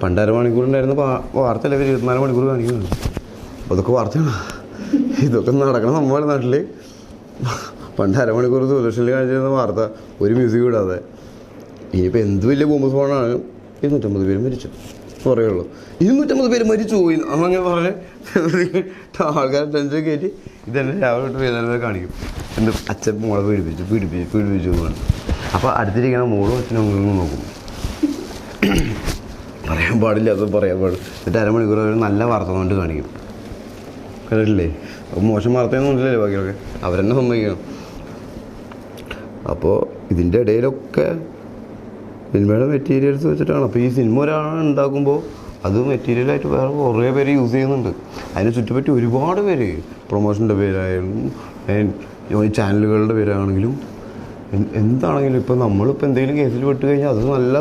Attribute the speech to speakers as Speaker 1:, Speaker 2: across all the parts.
Speaker 1: പണ്ട് അരമണിക്കൂറുണ്ടായിരുന്ന വാർത്തയല്ല 24 മണിക്കൂർ കാണിക്കുന്നുണ്ട്. അപ്പോൾ അതൊക്കെ വാർത്തയാണ്. ഇതൊക്കെ നടക്കണം നമ്മുടെ നാട്ടിൽ. പണ്ട് അരമണിക്കൂർ ദൂരദർശനിൽ കാണിച്ചിരുന്ന വാർത്ത ഒരു മ്യൂസിക് വിടാതെ. ഇനിയിപ്പോൾ എന്ത് വലിയ ബോംബ് സ്ഫോടനമാണ്. 250 പേര് മരിച്ചു പറയുള്ളൂ. 250 പേര് മരിച്ചു പോയി അങ്ങനെ പറഞ്ഞ് ആൾക്കാരെ ടെൻഷൻ കയറ്റി ഇതന്നെ രാവിലെ തൊട്ട് വേദന കാണിക്കും. എന്ത് അച്ഛൻ മോളെ പീഡിപ്പിച്ചു എന്നാണ്. അപ്പോൾ അടുത്തിരിക്കണ മോളും അച്ഛനും അങ്ങനെ നോക്കും. പറയാൻ പാടില്ല, അത് പറയാൻ പാടില്ല. എന്നിട്ട് അരമണിക്കൂർ അവർ നല്ല വാർത്ത കൊണ്ട് കാണിക്കും. കണ്ടിട്ടില്ലേ? അപ്പോൾ മോശം വാർത്തയൊന്നും ഇല്ലല്ലേ ബാക്കിയൊക്കെ, അവരെന്നെ സമ്മതിക്കണം. അപ്പോൾ ഇതിൻ്റെ ഇടയിലൊക്കെ സിനിമയുടെ മെറ്റീരിയൽസ് വെച്ചിട്ടാണ്. അപ്പോൾ ഈ സിനിമ ഒരാൾ ഉണ്ടാക്കുമ്പോൾ അത് മെറ്റീരിയലായിട്ട് വേറെ കുറേ പേര് യൂസ് ചെയ്യുന്നുണ്ട്. അതിനെ ചുറ്റിപ്പറ്റി ഒരുപാട് പേര് പ്രൊമോഷൻ്റെ പേരായാലും ചാനലുകളുടെ പേരാണെങ്കിലും എന്താണെങ്കിലും. ഇപ്പോൾ നമ്മളിപ്പോൾ എന്തെങ്കിലും കേസിൽ പെട്ട് കഴിഞ്ഞാൽ അത് നല്ല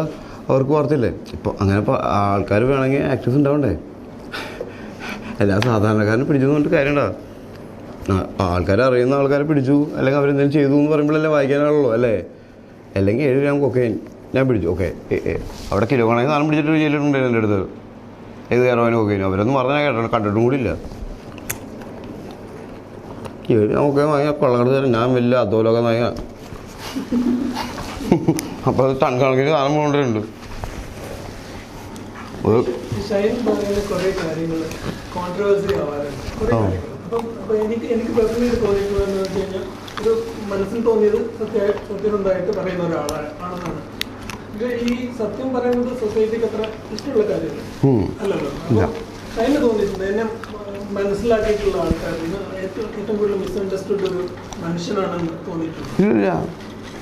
Speaker 1: അവർക്ക് വാർത്തയില്ലേ. ഇപ്പോൾ അങ്ങനെ ആൾക്കാർ വേണമെങ്കിൽ ആക്ടേഴ്സ് ഉണ്ടാവണ്ടേ. എല്ലാ സാധാരണക്കാരനെ പിടിച്ചു എന്നിട്ട് കാര്യമുണ്ടോ? ആൾക്കാരെ അറിയുന്ന ആൾക്കാരെ പിടിച്ചു അല്ലെങ്കിൽ അവരെന്തെങ്കിലും ചെയ്തു എന്ന് പറയുമ്പോഴല്ലേ വായിക്കാനുള്ളൂ അല്ലേ? അല്ലെങ്കിൽ 7 ഗ്രാം കൊക്കൈൻ ഞാൻ പിടിച്ചു, ഓക്കെ. അവിടെ കിലോ കണക്കിന് സാധനം പിടിച്ചിട്ട് ജയിലിട്ടുണ്ടായിരുന്നു എൻ്റെ അടുത്ത്. ഏത് കയറാനും കൊക്കൈനും അവരൊന്നും പറഞ്ഞാൽ കണ്ടിട്ടും കൂടി ഇല്ല. 7 ഗ്രാം കൊക്കൈൻ വാങ്ങിയാൽ കൊള്ളക്കടത്ത് തരാം. ഞാൻ വലിയ അധോലോകം വാങ്ങിയ. അപ്പോൾ അത് ടൺ കണക്കിന് സാധനം കൊണ്ടുവരുന്നുണ്ട്.
Speaker 2: എനിക്ക് പേഴ്സണലി തോന്നിയിട്ടുള്ളതെന്ന് വെച്ച് കഴിഞ്ഞാൽ ഒരു മനസ്സിൽ തോന്നിയത് സത്യസന്ധമായിട്ട് പറയുന്ന ഒരാളാണെന്നാണ്. പക്ഷേ ഈ സത്യം പറയുന്നത് സൊസൈറ്റിക്ക് അത്ര ഇഷ്ടമുള്ള കാര്യമല്ല അല്ലല്ലോ. അപ്പോൾ ഷൈന് തോന്നിയിട്ടുണ്ട് എന്നെ മനസ്സിലാക്കിയിട്ടുള്ള ആൾക്കാരിന് ഏറ്റവും കൂടുതൽ മിസ്അണ്ടർസ്റ്റുഡ് ഒരു മനുഷ്യനാണെന്ന് തോന്നിയിട്ടുണ്ട്.
Speaker 1: ഇല്ല,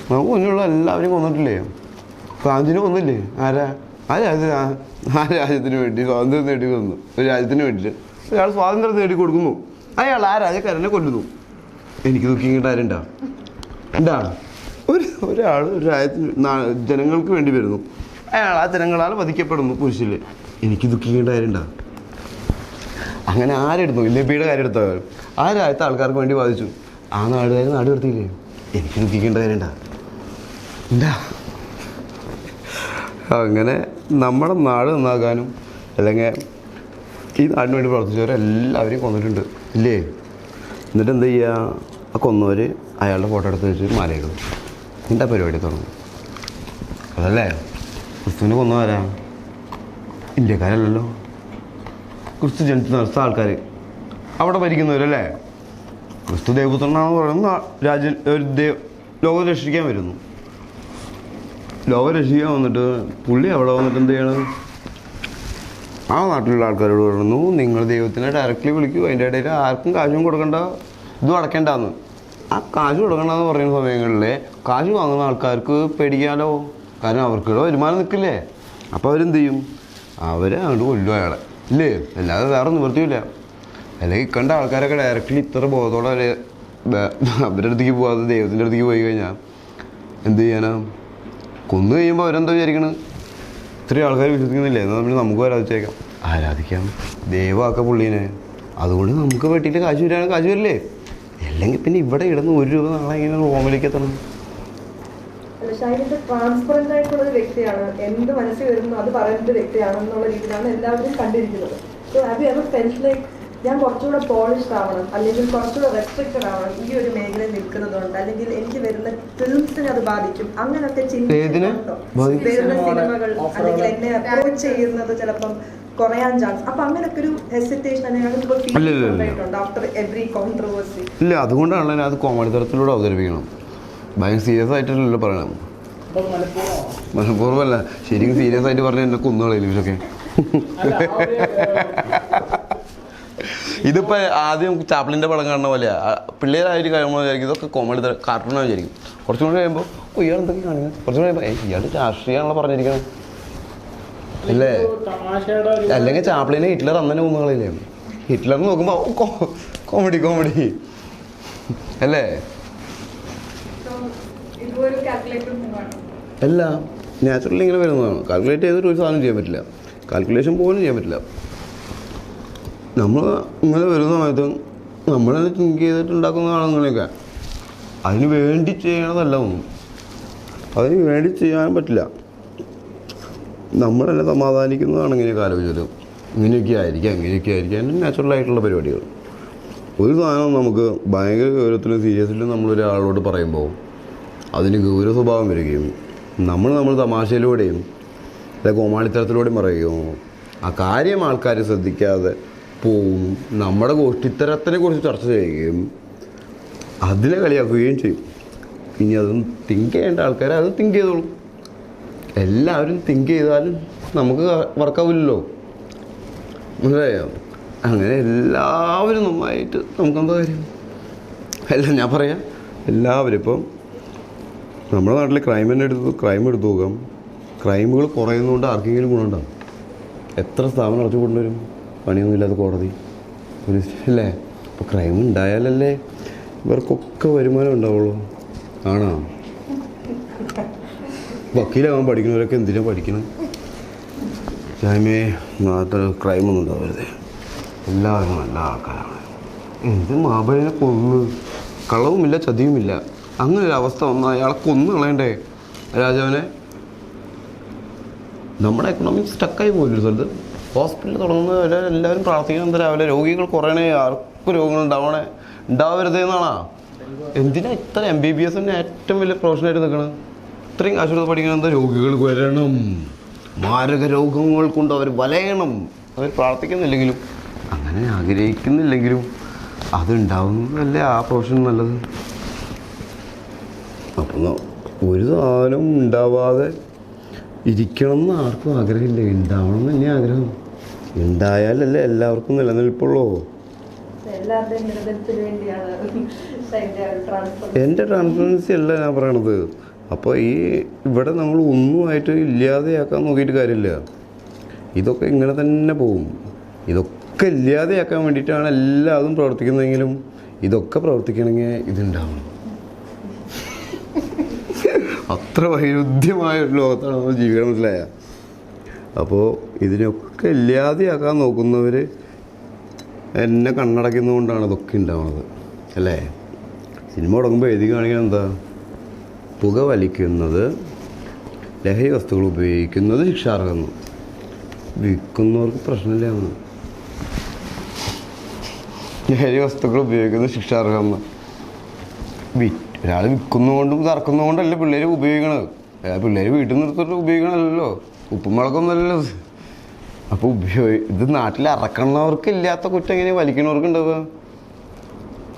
Speaker 1: നമുക്ക് മുന്നിലുള്ള എല്ലാവരും കൊന്നിട്ടില്ലേ? ഗാന്ധിനെ കൊന്നില്ലേ? ആ രാജ്യത്തിന് വേണ്ടി സ്വാതന്ത്ര്യം നേടി കൊന്നു. ഒരു രാജ്യത്തിന് വേണ്ടിയിട്ട് ഒരാൾ സ്വാതന്ത്ര്യം നേടി കൊടുക്കുന്നു. അയാൾ ആ രാജ്യക്കാരനെ കൊല്ലുന്നു. എനിക്ക് ദുഃഖിക്കേണ്ട ആരുണ്ടാ? ഉണ്ടാ? ഒരാൾ ഒരു രാജ്യത്തിന് ജനങ്ങൾക്ക് വേണ്ടി വരുന്നു. അയാൾ ആ ജനങ്ങളാൽ വധിക്കപ്പെടുന്നു കുരിശിൽ. എനിക്ക് ദുഃഖിക്കേണ്ട ആരുണ്ടാ? അങ്ങനെ ആരെടുത്തു? ലിബിയുടെ കാര്യം എടുത്താൽ ആ രാജ്യത്തെ ആൾക്കാർക്ക് വേണ്ടി ബാധിച്ചു. ആ നാട് നിർത്തിയില്ലേ? എനിക്ക് ദുഃഖിക്കേണ്ട കാര്യമുണ്ടാ? എന്താ? അങ്ങനെ നമ്മുടെ നാട് നന്നാക്കാനും അല്ലെങ്കിൽ ഈ നാടിന് വേണ്ടി പ്രവർത്തിച്ചവരെല്ലാവരെയും കൊന്നിട്ടുണ്ട് ഇല്ലേ? എന്നിട്ട് എന്താ ചെയ്യുക? ആ കൊന്നവർ അയാളുടെ ഫോട്ടോ എടുത്ത് വെച്ച് മാലയിടും. എന്താ പരിപാടി തുടങ്ങും? അതല്ലേ ക്രിസ്തുവിനെ കൊന്നവരാ? ഇന്ത്യക്കാരല്ലല്ലോ. ക്രിസ്തു ജനിച്ച് നടത്ത ആൾക്കാർ അവിടെ ഭരിക്കുന്നവരല്ലേ? ക്രിസ്തു ദൈവപുത്രനാണെന്ന് പറയുന്ന ലോകം രക്ഷിക്കാൻ വരുന്നു. ലോകം രക്ഷിക്കാൻ വന്നിട്ട് പുള്ളി അവിടെ വന്നിട്ട് എന്ത് ചെയ്യണം? ആ നാട്ടിലുള്ള ആൾക്കാരോട് പറയുന്നു, നിങ്ങൾ ദൈവത്തിനെ ഡയറക്റ്റ്ലി വിളിക്കൂ, അതിൻ്റെ ഇടയിൽ ആർക്കും കാശും കൊടുക്കണ്ട, ഇതും അടയ്ക്കേണ്ടെന്ന്. ആ കാശ് കൊടുക്കണ്ടെന്ന് പറയുന്ന സമയങ്ങളിൽ കാശ് വാങ്ങുന്ന ആൾക്കാർക്ക് പേടിക്കാമല്ലോ. കാരണം അവർക്കുള്ള വരുമാനം നിൽക്കില്ലേ? അപ്പോൾ അവരെന്ത് ചെയ്യും? അവരെ അങ്ങോട്ട് കൊല്ലും അയാളെ ഇല്ലേ? അല്ലാതെ വേറെ നിവൃത്തിയില്ല. അല്ലെങ്കിൽ കണ്ട ആൾക്കാരൊക്കെ ഡയറക്റ്റ്ലി ഇത്ര ബോധത്തോടെ അവരുടെ അടുത്തേക്ക് പോകാതെ ദൈവത്തിൻ്റെ അടുത്തേക്ക് പോയി കഴിഞ്ഞാൽ എന്ത് ചെയ്യാനാ? കൊന്നു കഴിയുമ്പോൾ അവരെന്താ വിചാരിക്കണത്? ഇത്രയും ആൾക്കാർ വിശ്വസിക്കുന്നില്ലേ? എന്നാൽ നമ്മൾ നമുക്ക് ആരാധിക്കാം, ദൈവമാക്ക പുള്ളീനെ. അതുകൊണ്ട് നമുക്ക് വെട്ടിയിട്ട് കാശ് വരികയാണ്, കാശ് വരില്ലേ? അല്ലെങ്കിൽ പിന്നെ ഇവിടെ ഇടുന്ന 1 രൂപ നാളെ ഇങ്ങനെ റോമിലേക്ക് എത്തണം.
Speaker 3: ട്രാൻസ്പെറന്റ് ആയിട്ടുള്ള ഒരു വ്യക്തിയാണ്. എന്ത് മനസ്സിൽ വരുന്നു അത് പറയുന്ന വ്യക്തിയാണെന്നുള്ള രീതിയിലാണ് എല്ലാവരും കണ്ടിരിക്കുന്നത്. So have you ever felt like ഞാൻ കുറച്ചുകൂടെ പോളിഷ്ഡ് ആവണം അല്ലെങ്കിൽ കുറച്ചുകൂടെ റെസ്ട്രിക്റ്റഡ് ആവണം ഈ ഒരു മേഖലയിൽ നിൽക്കുന്നതുകൊണ്ട്, അല്ലെങ്കിൽ എനിക്ക് വരുന്ന ഫിലിംസിനെ അത് ബാധിക്കും അങ്ങനൊക്കെ ചിന്തിച്ചിട്ടുണ്ടോ? വരുന്ന സിനിമകൾ അല്ലെങ്കിൽ എന്നെ അപ്രോച്ച് ചെയ്യുന്നത് ചിലപ്പം കുറയാൻ ചാൻസ്, അപ്പൊ അങ്ങനൊക്കെ ഒരു ഹെസിറ്റേഷൻ അല്ലെങ്കിൽ ആഫ്റ്റർ എവറി കോൺട്രവേഴ്സി?
Speaker 1: ഇല്ല, അതുകൊണ്ടാണല്ലോ അത് കോമഡി തരത്തിലൂടെ അവതരിപ്പിക്കണം. ഭയങ്കര സീരിയസ് ആയിട്ടല്ലോ പറയണം. മനഃപൂർവ്വമല്ല, ശരിക്കും സീരിയസ് ആയിട്ട് പറഞ്ഞാൽ എന്നെ കൊന്നുകളയില്ല ഇവരൊക്കെ. ഇതിപ്പോൾ ആദ്യം ചാപ്ലിൻ്റെ പടം കാണുന്ന പോലെയാ. പിള്ളേരായിട്ട് കഴിയുമ്പോൾ വിചാരിക്കും ഇതൊക്കെ കോമഡി കാർട്ടൂണാണ് വിചാരിക്കും. കുറച്ചും കൂടി കഴിയുമ്പോൾ ഇയാൾ എന്തൊക്കെ കാണിക്കുന്നത്, കുറച്ചും കൂടി കഴിയുമ്പോൾ ഇയാൾ രാഷ്ട്രീയമാണല്ലോ പറഞ്ഞിരിക്കണം അല്ലേ? അല്ലെങ്കിൽ ചാപ്ലിനെ ഹിറ്റ്ലർ അന്നെ കൊന്നുകളില്ലേ? ഹിറ്റ്ലറിന് നോക്കുമ്പോൾ കോമഡി അല്ലേ? അല്ല, നാച്ചുറലി ഇങ്ങനെ വരുന്നതാണ്. കാൽക്കുലേറ്റ് ചെയ്തിട്ട് ഒരു സാധനം ചെയ്യാൻ പറ്റില്ല, കാൽക്കുലേഷൻ പോലും ചെയ്യാൻ പറ്റില്ല. നമ്മൾ ഇങ്ങനെ വരുന്ന സമയത്ത് നമ്മളത് തിങ്ക് ചെയ്തിട്ടുണ്ടാക്കുന്നതാണ് അങ്ങനെയൊക്കെ. അതിന് വേണ്ടി ചെയ്യണതല്ല ഒന്നും, അതിന് വേണ്ടി ചെയ്യാൻ പറ്റില്ല. നമ്മളെല്ലാം സമാധാനിക്കുന്നതാണ് ഇങ്ങനെയൊക്കെ ആലോചിച്ചത്. ഇങ്ങനെയൊക്കെ ആയിരിക്കാം എൻ്റെ നാച്ചുറലായിട്ടുള്ള പരിപാടികൾ. ഒരു സാധനം നമുക്ക് ഭയങ്കര ഗൗരവത്തിലും സീരിയസിലും നമ്മളൊരാളോട് പറയുമ്പോൾ അതിന് ഗൗരവ സ്വഭാവം വരികയും നമ്മൾ തമാശയിലൂടെയും അല്ലെ കോമാളിത്തരത്തിലൂടെയും പറയുകയോ ആ കാര്യം ആൾക്കാർ ശ്രദ്ധിക്കാതെ പോവും. നമ്മുടെ ഗോഷ്ഠിത്തരത്തിനെ കുറിച്ച് ചർച്ച ചെയ്യുകയും അതിനെ കളിയാക്കുകയും ചെയ്യും. ഇനി അതും തിങ്ക് ചെയ്യേണ്ട ആൾക്കാർ അത് തിങ്ക് ചെയ്തോളും. എല്ലാവരും തിങ്ക് ചെയ്താലും നമുക്ക് വർക്കാവില്ലല്ലോ, മനസ്സിലായോ? അങ്ങനെ എല്ലാവരും നന്നായിട്ട് നമുക്കെന്താ കാര്യം? എല്ലാം ഞാൻ പറയാം, എല്ലാവരും ഇപ്പം നമ്മുടെ നാട്ടിൽ ക്രൈം എടുത്തു നോക്കാം. ക്രൈമുകൾ കുറയുന്നതുകൊണ്ട് ആർക്കെങ്കിലും ഗുണമുണ്ടാകും? എത്ര സ്ഥാപനം അടച്ചു കൊണ്ടുവരും? പണിയൊന്നുമില്ലാത്ത കോടതി, പോലീസ് അല്ലേ? അപ്പോൾ ക്രൈം ഉണ്ടായാലല്ലേ ഇവർക്കൊക്കെ വരുമാനം ഉണ്ടാവുള്ളൂ. ആണോ? വക്കീലാവാൻ പഠിക്കുന്നവരൊക്കെ എന്തിനാണ് പഠിക്കണം? നാട്ടിൽ ക്രൈമൊന്നും ഉണ്ടാവരുത്. എല്ലാവരും നല്ല ആൾക്കാരാണ്. എന്ത് മാബലിനെ കൊന്ന്, കളവുമില്ല ചതിയുമില്ല, അങ്ങനെ ഒരു അവസ്ഥ വന്നാൽ അയാളെ കൊന്നു കളയണ്ടേ രാജാവിനെ? നമ്മുടെ എക്കണോമി സ്റ്റക്കായി പോയില്ല സ്ഥലത്ത്. ഹോസ്പിറ്റൽ തുടങ്ങുന്നവരെ എല്ലാവരും പ്രാർത്ഥിക്കണം എന്താ രാവിലെ രോഗികൾ കുറയണേ, ആർക്കും രോഗങ്ങൾ ഉണ്ടാവരുത് എന്നാണോ? എന്തിനാ ഇത്ര MBBS തന്നെ ഏറ്റവും വലിയ പ്രൊഫഷനായിട്ട് നിൽക്കണം? ഇത്രയും കാശ് കൊടുത്ത് പഠിക്കണം എന്താ? രോഗികൾ വരണം, മാരക രോഗങ്ങൾ കൊണ്ട് അവർ വലയണം. അവർ പ്രാർത്ഥിക്കുന്നില്ലെങ്കിലും അങ്ങനെ ആഗ്രഹിക്കുന്നില്ലെങ്കിലും അതുണ്ടാവുന്നതല്ലേ ആ പ്രൊഫഷൻ നല്ലത്. അപ്പം ഒരു സാധനം ഉണ്ടാവാതെ ഇരിക്കണം എന്ന് ആർക്കും ആഗ്രഹമില്ല. ഉണ്ടാവണം എന്ന് തന്നെ ആഗ്രഹം. ഉണ്ടായാലല്ലേ എല്ലാവർക്കും നിലനിൽപ്പുള്ളൂ. എൻ്റെ ട്രാൻസ്പറൻസി അല്ല ഞാൻ പറയണത്. അപ്പോൾ ഇവിടെ നമ്മൾ ഒന്നുമായിട്ട് ഇല്ലാതെയാക്കാൻ നോക്കിയിട്ട് കാര്യമില്ല. ഇതൊക്കെ ഇങ്ങനെ തന്നെ പോവും. ഇതൊക്കെ ഇല്ലാതെയാക്കാൻ വേണ്ടിയിട്ടാണ് എല്ലാതും പ്രവർത്തിക്കുന്നതെങ്കിലും ഇതൊക്കെ പ്രവർത്തിക്കണമെങ്കിൽ ഇതുണ്ടാവണം. അത്ര വൈരുദ്ധ്യമായ ഒരു ലോകത്താണ് നമ്മൾ ജീവിക്കണം, മനസ്സിലായ? അപ്പോൾ ഇതിനൊക്കെ ഇല്ലാതെയാക്കാൻ നോക്കുന്നവർ എന്നെ കണ്ണടയ്ക്കുന്നതുകൊണ്ടാണ് ഇതൊക്കെ ഉണ്ടാവുന്നത്, അല്ലേ? സിനിമ തുടങ്ങുമ്പോൾ എഴുതി കാണിക്കുന്നത് എന്താ? പുക വലിക്കുന്നത്, ലഹരി വസ്തുക്കൾ ഉപയോഗിക്കുന്നത് ശിക്ഷാർഹം. വിൽക്കുന്നവർക്ക് പ്രശ്നമില്ല. ലഹരി വസ്തുക്കൾ ഉപയോഗിക്കുന്നത് ശിക്ഷാർഹം. ഒരാൾ വിൽക്കുന്നതുകൊണ്ടും തറക്കുന്നതുകൊണ്ടല്ല പിള്ളേർ ഉപയോഗിക്കണത്. പിള്ളേർ വീട്ടിൽ നിർത്തിട്ട് ഉപയോഗിക്കണമല്ലോ, ഉപ്പുമുളകൊന്നുമല്ലല്ലോ. അപ്പോൾ ഇത് നാട്ടിൽ ഇറക്കണവർക്ക് ഇല്ലാത്ത കുറ്റം എങ്ങനെ വലിക്കണവർക്ക് ഉണ്ടാവുക?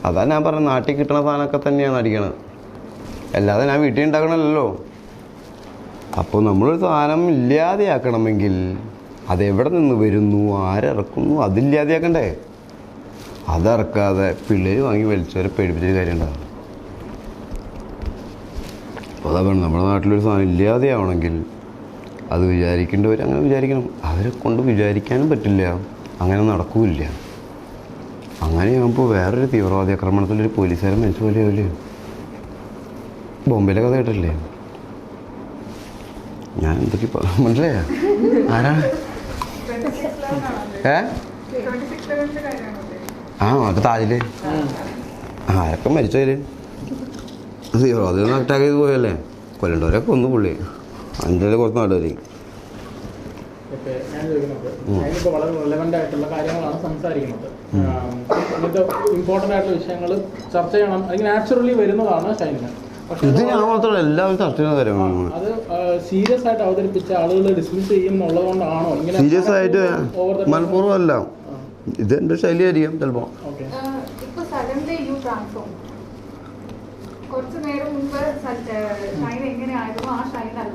Speaker 1: അതാ ഞാൻ പറഞ്ഞത്, നാട്ടിൽ കിട്ടണ സാധനമൊക്കെ തന്നെയാണ് അടിക്കണത്, അല്ലാതെ ഞാൻ വീട്ടിൽ ഉണ്ടാക്കണമല്ലോ. അപ്പോൾ നമ്മളൊരു സാധനം ഇല്ലാതെയാക്കണമെങ്കിൽ അതെവിടെ നിന്ന് വരുന്നു, ആരിറക്കുന്നു, അതില്ലാതെയാക്കണ്ടേ? അതിറക്കാതെ പിള്ളേർ വാങ്ങി വലിച്ചവരെ പേടിപ്പിച്ചൊരു കാര്യം ഉണ്ടാകും. അപ്പോൾ അതാ വേണം, നമ്മുടെ നാട്ടിലൊരു സാധനം ഇല്ലാതെയാവണമെങ്കിൽ അത് വിചാരിക്കേണ്ടവർ അങ്ങനെ വിചാരിക്കണം. അവരെ കൊണ്ട് വിചാരിക്കാനും പറ്റില്ല, അങ്ങനെ നടക്കില്ല. അങ്ങനെയാകുമ്പോൾ വേറൊരു തീവ്രവാദി ആക്രമണത്തിലൊരു പോലീസുകാരൻ മരിച്ച പോലെ ആവില്ലേ? ബോംബെയിലെ കഥ കേട്ടല്ലേ? ഞാൻ എന്തൊക്കെ മനസ്സിലായ ആരാണ്? അത് താജില് ആരൊക്കെ മരിച്ചതില് തീവ്രവാദി ഒന്ന് അറ്റാക്ക് ചെയ്ത് പോയല്ലേ? കൊല്ലണ്ടവരൊക്കെ ഒന്ന് പുള്ളി അതിൻ്റെ കുറച്ച് നാട്ടുകാരി.
Speaker 2: ഞാൻ ചോദിക്കുന്നത് വളരെ റിലവൻ്റ് ആയിട്ടുള്ള കാര്യങ്ങളാണ് സംസാരിക്കുന്നത്. ഇങ്ങനത്തെ ഇമ്പോർട്ടൻ്റ് ആയിട്ടുള്ള വിഷയങ്ങൾ ചർച്ച ചെയ്യണം, അതിന് നാച്ചുറലി വരുന്നതാണ് ഷൈനിന്.
Speaker 1: ഇത് ഞാൻ മാത്രമല്ല എല്ലാവരും ചർച്ച ചെയ്യുന്ന കാര്യമാണ്.
Speaker 2: അത് സീരിയസ് ആയിട്ട് അവതരിപ്പിച്ച ആളുകൾ ഡിസ്മിസ് ചെയ്യുന്നുള്ളത് കൊണ്ടാണോ ഇങ്ങനെ?
Speaker 1: സീരിയസ് ആയിട്ട് മനഃപൂർവ്വമല്ല, ഇത് എൻ്റെ ശൈലിയായിരിക്കാം ചിലപ്പോൾ.
Speaker 4: കുറച്ച് നേരം മുമ്പ് ഷൈൻ എങ്ങനെയായിരുന്നു ആ ഷൈൻ അല്ല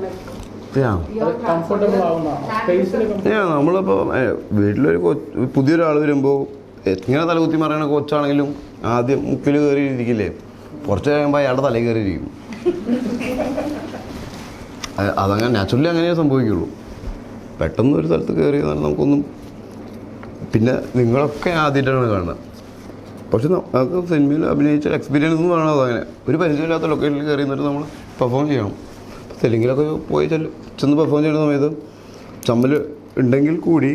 Speaker 1: നമ്മളിപ്പോൾ വീട്ടിലൊരു പുതിയൊരാൾ വരുമ്പോൾ എങ്ങനെ തലകുത്തി മറിയണ കൊച്ചാണെങ്കിലും ആദ്യം മുക്കിൽ കയറിയിരിക്കില്ലേ, കുറച്ച് കഴിയുമ്പോൾ അയാളുടെ തലയിൽ കയറിയിരിക്കും. അതങ്ങനെ നാച്ചുറലി അങ്ങനെയേ സംഭവിക്കുള്ളൂ. പെട്ടെന്ന് ഒരു സ്ഥലത്ത് കയറി നമുക്കൊന്നും, പിന്നെ നിങ്ങളൊക്കെ ആദ്യമായിട്ടാണ് കാണുന്നത്. പക്ഷെ നമുക്ക് സിനിമയിൽ അഭിനയിച്ച എക്സ്പീരിയൻസ് എന്ന് പറയുന്നത് അങ്ങനെ ഒരു പരിചയമില്ലാത്ത ലൊക്കേഷനിൽ കയറി നിന്നിട്ട് നമ്മൾ പെർഫോം ചെയ്യണം. തെലുങ്കിലൊക്കെ പോയി ചെന്ന് പെർഫോം ചെയ്യുന്ന സമയത്ത് ചമ്മൽ ഉണ്ടെങ്കിൽ കൂടി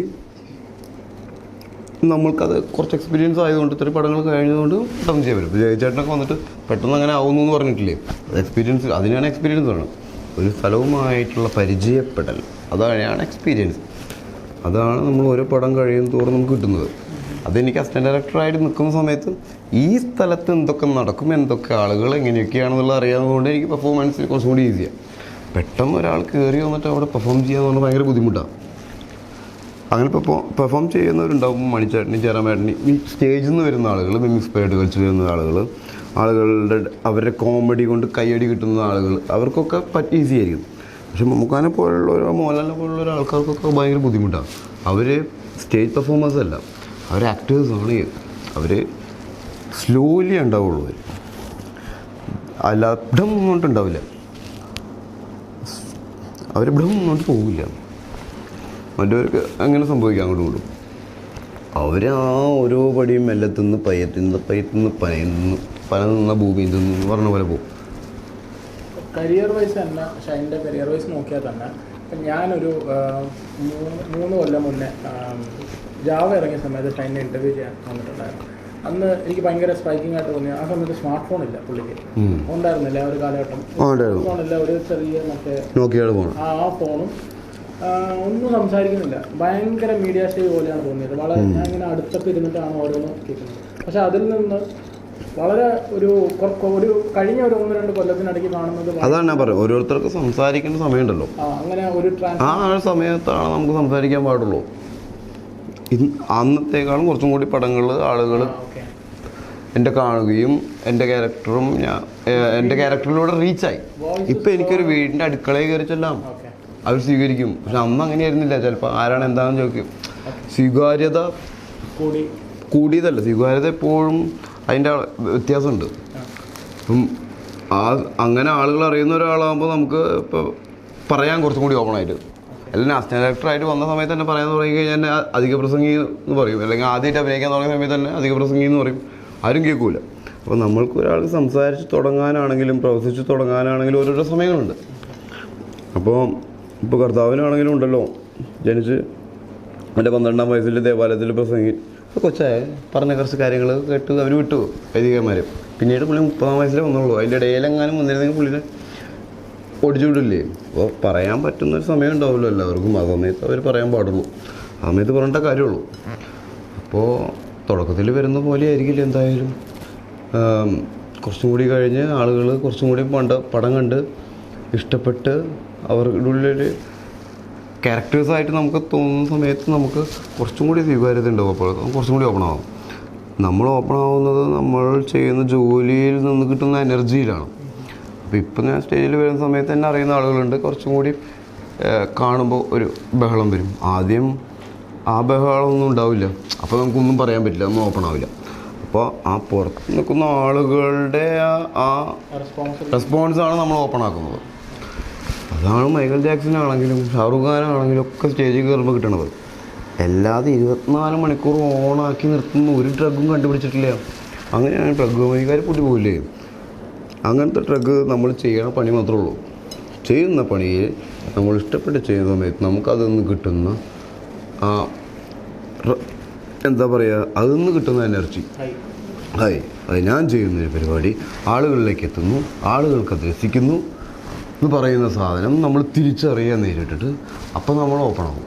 Speaker 1: നമ്മൾക്കത് കുറച്ച് എക്സ്പീരിയൻസ് ആയതുകൊണ്ട് ഇത്രയും പടങ്ങൾ കഴിഞ്ഞതുകൊണ്ട് പെട്ടെന്ന് ചെയ്യാൻ പറ്റും. ജയചേട്ടനൊക്കെ വന്നിട്ട് പെട്ടെന്ന് അങ്ങനെ ആവുന്നു എന്ന് പറഞ്ഞിട്ടില്ലേ, അത് എക്സ്പീരിയൻസ്, അതിനാണ് എക്സ്പീരിയൻസ് വേണം. ഒരു സ്ഥലവുമായിട്ടുള്ള പരിചയപ്പെടൽ. അതാണ് എക്സ്പീരിയൻസ്. അതാണ് നമ്മൾ ഓരോ പടം കഴിയും തോറും നമുക്ക് കിട്ടുന്നത്. അതെനിക്ക് അസിസ്റ്റൻറ്റ് ഡയറക്ടറായിട്ട് നിൽക്കുന്ന സമയത്ത് ഈ സ്ഥലത്ത് എന്തൊക്കെ നടക്കും, എന്തൊക്കെ ആളുകൾ എങ്ങനെയൊക്കെയാണെന്നുള്ളത് അറിയാവുന്നതുകൊണ്ട് എനിക്ക് പെർഫോമൻസിൽ കുറച്ചും കൂടി ഈസിയാണ്. പെട്ടെന്ന് ഒരാൾ കയറി വന്നിട്ട് അവിടെ പെർഫോം ചെയ്യാന്ന് പറഞ്ഞാൽ ഭയങ്കര ബുദ്ധിമുട്ടാണ്. അങ്ങനെ പെർഫോം ചെയ്യുന്നവരുണ്ടാവും. മണിച്ചേട്ടനി, ചേരാമേട്ടനി, ഈ സ്റ്റേജിൽ നിന്ന് വരുന്ന ആളുകൾ, മിമിക്സ് കളിച്ച് വരുന്ന ആളുകളുടെ അവരുടെ കോമഡി കൊണ്ട് കയ്യടി കിട്ടുന്ന ആളുകൾ, അവർക്കൊക്കെ ഈസി ആയിരിക്കും. പക്ഷെ മമ്മൂക്കാനെ പോലുള്ള മോഹൻലാലിനെ പോലുള്ള ആൾക്കാർക്കൊക്കെ ഭയങ്കര ബുദ്ധിമുട്ടാണ്. അവർ സ്റ്റേജ് പെർഫോമേഴ്സ് അല്ല, അവർ ആക്ടേഴ്സാണ്. അവർ സ്ലോലി ഉണ്ടാവുള്ളൂ. അല്ല ഇടം മുന്നോട്ടുണ്ടാവില്ല, അവരിവിടെ മുന്നോട്ട് പോവില്ല. മറ്റവർക്ക് അങ്ങനെ സംഭവിക്കാം അങ്ങോട്ടും ഇങ്ങോട്ടും. അവർ ആ ഓരോ പടിയും മെല്ലത്തുനിന്ന് പയ്യത്തുനിന്ന് പന നിന്ന ഭൂമിയിൽ നിന്ന് പറഞ്ഞ പോലെ പോകും.
Speaker 5: കരിയർ വൈസ് തന്നെ ഷൈൻ്റെ കരിയർ വൈസ് നോക്കിയാൽ തന്നെ ഇപ്പം ഞാനൊരു 3 കൊല്ലം മുന്നേ ജാവ ഇറങ്ങിയ സമയത്ത് ഷൈനെ ഇൻ്റർവ്യൂ ചെയ്യാൻ വന്നിട്ടുണ്ടായിരുന്നു. അന്ന് എനിക്ക് ഭയങ്കര സ്ട്രൈക്കിംഗ് ആയിട്ട് തോന്നി. ആ സമയത്ത് സ്മാർട്ട് ഫോൺ ഇല്ല പുള്ളിക്ക്, ഉണ്ടായിരുന്നില്ല ആ ഒരു കാലഘട്ടം. ഫോണില്ല, ഒരു ചെറിയ മറ്റേ ആ ഫോണും ഒന്നും സംസാരിക്കുന്നില്ല. ഭയങ്കര മീഡിയ സ്റ്റേജ് പോലെയാണ് തോന്നിയത്. വളരെ ഞാൻ ഇങ്ങനെ അടുത്തൊക്കെ ഇരുന്നിട്ടാണ് ഓരോന്നും കേൾക്കുന്നത്. പക്ഷെ അതിൽ നിന്ന് വളരെ ഒരു കഴിഞ്ഞ ഒരു 1-2 കൊല്ലത്തിനിടയ്ക്ക് കാണുന്നത്
Speaker 1: അതാണ് ഞാൻ പറയുന്നത്. ഓരോരുത്തർക്ക് സംസാരിക്കേണ്ട സമയമുണ്ടല്ലോ,
Speaker 5: അങ്ങനെ ഒരു
Speaker 1: ആ സമയത്താണ് നമുക്ക് സംസാരിക്കാൻ പാടുള്ളൂ. അന്നത്തേക്കാളും കുറച്ചും കൂടി പടങ്ങൾ ആളുകൾ എൻ്റെ കാണുകയും എൻ്റെ ക്യാരക്ടറിലൂടെ റീച്ചായി. ഇപ്പം എനിക്കൊരു വീടിൻ്റെ അടുക്കളയിൽ കയറി ചെല്ലാം, അവർ സ്വീകരിക്കും. പക്ഷെ അന്ന് അങ്ങനെയായിരുന്നില്ല. ചിലപ്പോൾ ആരാണ് എന്താണെന്ന് ചോദിക്കും. സ്വീകാര്യത കൂടിയതല്ല, സ്വീകാര്യത എപ്പോഴും അതിൻ്റെ വ്യത്യാസമുണ്ട്. അപ്പം അങ്ങനെ ആളുകൾ അറിയുന്ന ഒരാളാകുമ്പോൾ നമുക്ക് ഇപ്പോൾ പറയാൻ കുറച്ചും കൂടി ഓപ്പണായിട്ട്, അല്ലെങ്കിൽ അസിസ്റ്റന്റ് ഡയറക്ടറായിട്ട് വന്ന സമയത്ത് തന്നെ പറയാൻ തുടങ്ങി കഴിഞ്ഞാൽ അധിക പ്രസംഗി എന്ന് പറയും, അല്ലെങ്കിൽ ആദ്യമായിട്ട് അഭിനയിക്കാൻ തുടങ്ങിയ സമയത്ത് തന്നെ അധിക പ്രസംഗി എന്ന് പറയും. ആരും കേൾക്കൂല. അപ്പോൾ നമ്മൾക്ക് ഒരാൾക്ക് സംസാരിച്ച് തുടങ്ങാനാണെങ്കിലും പ്രവർത്തിച്ച് തുടങ്ങാനാണെങ്കിലും ഓരോരോ സമയങ്ങളുണ്ട്. അപ്പോൾ ഇപ്പോൾ കർത്താവിനാണെങ്കിലും ഉണ്ടല്ലോ, ജനിച്ച് എൻ്റെ 12-ാം വയസ്സിൽ ദേവാലയത്തിൽ പ്രസംഗി കൊച്ചായ പറഞ്ഞ കുറച്ച് കാര്യങ്ങൾ കേട്ട് അവർ വിട്ടു വൈദികന്മാർ. പിന്നീട് പുള്ളി 30-ാം വയസ്സിലേ വന്നുള്ളൂ. അതിൻ്റെ ഇടയിലെങ്ങാനും വന്നിരുന്നെങ്കിൽ പുള്ളിനെ ഓടിച്ചു വിടില്ലേ. അപ്പോൾ പറയാൻ പറ്റുന്നൊരു സമയം ഉണ്ടാവുമല്ലോ എല്ലാവർക്കും. ആ സമയത്ത് അവർ പറയാൻ പാടുള്ളൂ, ആ സമയത്ത് പറയേണ്ട കാര്യമുള്ളൂ. അപ്പോൾ തുടക്കത്തിൽ വരുന്ന പോലെ ആയിരിക്കില്ല എന്തായാലും. കുറച്ചും കൂടി കഴിഞ്ഞ് ആളുകൾ കുറച്ചും കൂടി പടം കണ്ട് ഇഷ്ടപ്പെട്ട് അവരുടെ ഉള്ളിൽ ക്യാരക്ടേഴ്സായിട്ട് നമുക്ക് തോന്നുന്ന സമയത്ത് നമുക്ക് കുറച്ചും കൂടി സ്വീകാര്യത ഉണ്ടാവും. അപ്പോൾ കുറച്ചും കൂടി ഓപ്പൺ ആവും. നമ്മൾ ഓപ്പൺ ആവുന്നത് നമ്മൾ ചെയ്യുന്ന ജോലിയിൽ നിന്ന് കിട്ടുന്ന എനർജിയിലാണ്. അപ്പോൾ ഇപ്പം ഞാൻ സ്റ്റേജിൽ വരുന്ന സമയത്ത് തന്നെ അറിയുന്ന ആളുകളുണ്ട്. കുറച്ചും കൂടി കാണുമ്പോൾ ഒരു ബഹളം വരും. ആദ്യം ആ ബഹളമൊന്നും ഉണ്ടാവില്ല. അപ്പോൾ നമുക്കൊന്നും പറയാൻ പറ്റില്ല, ഒന്നും ഓപ്പൺ ആവില്ല. അപ്പോൾ ആ പുറത്ത് നിൽക്കുന്ന ആളുകളുടെ ആ റെസ്പോൺസാണ് നമ്മൾ ഓപ്പൺ ആക്കുന്നത്. അതാണ് മൈക്കൽ ജാക്സനാണെങ്കിലും ഷാറുഖ് ഖാനാണെങ്കിലും ഒക്കെ സ്റ്റേജിൽ കയറുമ്പോൾ കിട്ടണത്. അല്ലാതെ 24 മണിക്കൂർ ഓണാക്കി നിർത്തുന്ന ഒരു ഡ്രഗും കണ്ടുപിടിച്ചിട്ടില്ല. അങ്ങനെയാണ് ഡ്രഗ് കമ്പനിക്കാർ പൊട്ടി പോയില്ലേ. അങ്ങനത്തെ ഡ്രഗ് നമ്മൾ ചെയ്യണ പണി മാത്രമേ ഉള്ളൂ. ചെയ്യുന്ന പണിയെ നമ്മൾ ഇഷ്ടപ്പെട്ട് ചെയ്യുന്ന സമയത്ത് നമുക്കതിൽ നിന്ന് കിട്ടുന്ന ആ എന്താ പറയുക, അതിൽ നിന്ന് കിട്ടുന്ന എനർജി അത് ഞാൻ ചെയ്യുന്നൊരു പരിപാടി ആളുകളിലേക്ക് എത്തുന്നു, ആളുകൾക്കത് രസിക്കുന്നു എന്ന് പറയുന്ന സാധനം നമ്മൾ തിരിച്ചറിയാൻ നേരിട്ടിട്ട് അപ്പം നമ്മൾ ഓപ്പണാകും.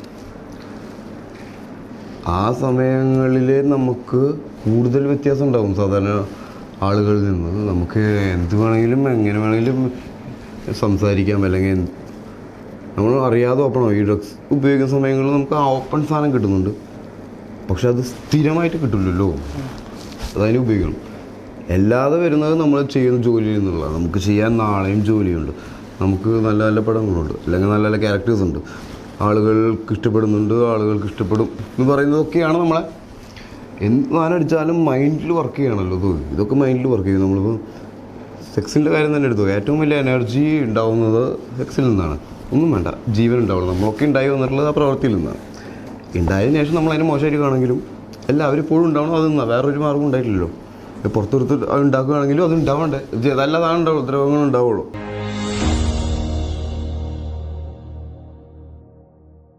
Speaker 1: ആ സമയങ്ങളിൽ നമുക്ക് കൂടുതൽ വ്യത്യാസം ഉണ്ടാകും സാധാരണ ആളുകളിൽ നിന്ന്. നമുക്ക് എന്ത് വേണമെങ്കിലും എങ്ങനെ വേണമെങ്കിലും സംസാരിക്കാം, അല്ലെങ്കിൽ നമ്മൾ അറിയാതെ ഓപ്പണാകും. ഈ ഡ്രഗ്സ് ഉപയോഗിക്കുന്ന സമയങ്ങളിൽ നമുക്ക് ആ ഓപ്പൺ സാധനം കിട്ടുന്നുണ്ട്. പക്ഷെ അത് സ്ഥിരമായിട്ട് കിട്ടില്ലല്ലോ, അതതിന് ഉപയോഗിക്കണം. അല്ലാതെ വരുന്നത് നമ്മൾ ചെയ്യുന്ന ജോലിയിൽ നിന്നുള്ളതാണ്. നമുക്ക് ചെയ്യാൻ നാളെയും ജോലിയുണ്ട്, നമുക്ക് നല്ല നല്ല പടങ്ങളുണ്ട്, അല്ലെങ്കിൽ നല്ല നല്ല ക്യാരക്ടേഴ്സ് ഉണ്ട്, ആളുകൾക്ക് ഇഷ്ടപ്പെടുന്നുണ്ട്, ആളുകൾക്ക് ഇഷ്ടപ്പെടും എന്ന് പറയുന്നതൊക്കെയാണ് നമ്മളെ എന്ത് സാധനം മൈൻഡിൽ വർക്ക് ചെയ്യണമല്ലോ. ഇതൊക്കെ മൈൻഡിൽ വർക്ക് ചെയ്യും. നമ്മളിപ്പോൾ സെക്സിൻ്റെ കാര്യം തന്നെ എടുത്തു, ഏറ്റവും വലിയ എനർജി ഉണ്ടാവുന്നത് സെക്സിൽ നിന്നാണ്. ഒന്നും വേണ്ട, ജീവൻ ഉണ്ടാവുള്ളൂ. നമ്മളൊക്കെ ഉണ്ടായി വന്നിട്ടുള്ളത് ആ പ്രവൃത്തിയിൽ നിന്നാണ്. ഉണ്ടായതിനു ശേഷം നമ്മളതിനെ മോശമായിട്ട് കാണെങ്കിലും എല്ലാവരും ഇപ്പോഴും ഉണ്ടാവണം. അതൊന്നും വേറൊരു മാർഗ്ഗം ഉണ്ടായിട്ടില്ലല്ലോ. പുറത്തെടുത്ത് അത് ഉണ്ടാക്കുകയാണെങ്കിലും അത് ഉണ്ടാവണ്ടേ, അതല്ലാതാണ് ദ്രവങ്ങൾ ഉണ്ടാവുള്ളൂ.